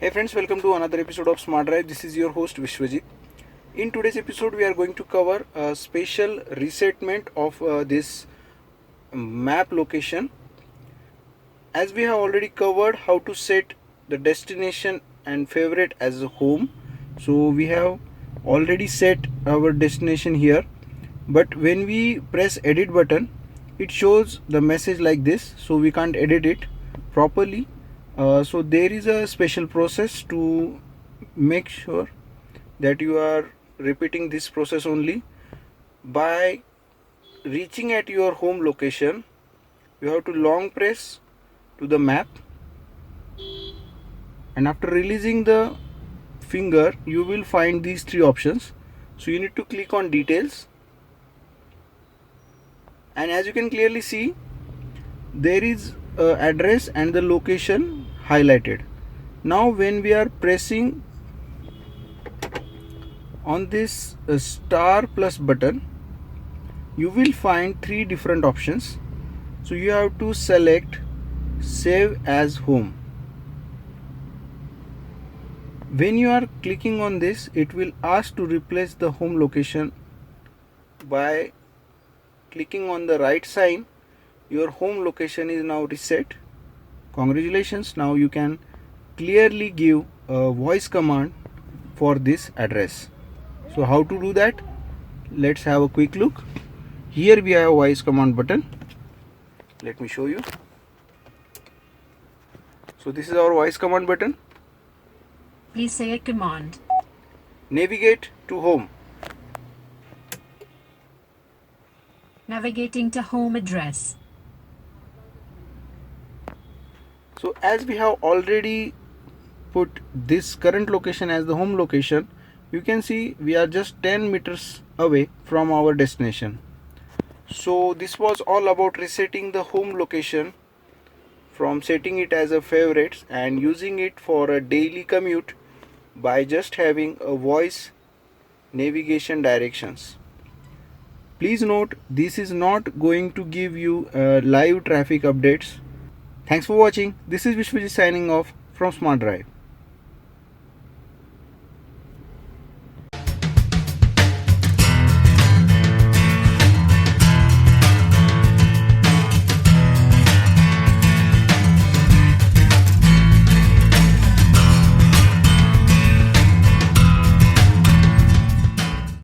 Hey friends, welcome to another episode of SMARTDrive. This is your host Vishwajit. In today's episode, we are going to cover a special resetment of this map location. As we have already covered how to set the destination and favorite as a home, so we have already set our destination here. But when we press edit button, it shows the message like this, so we can't edit it properly. So there is a special process to make sure that you are repeating this process only. By reaching at your home location, you have to long press to the map, and after releasing the finger you will find these three options. So you need to click on details, and as you can clearly see, there is address and the location highlighted. Now when we are pressing on this star plus button, you will find three different options. So you have to select save as home. When you are clicking on this, it will ask to replace the home location. By clicking on the right sign, your home location is now reset. Congratulations, now you can clearly give a voice command for this address. So how to do that? Let's have a quick look. Here we have a voice command button. Let me show you. So this is our voice command button. Please say a command. Navigate to home. Navigating to home address. So as we have already put this current location as the home location, you can see we are just 10 meters away from our destination. So this was all about resetting the home location from setting it as a favorite and using it for a daily commute by just having a voice navigation directions. Please note, this is not going to give you live traffic updates. Thanks for watching. This is Vishwajit signing off from SMARTDrive.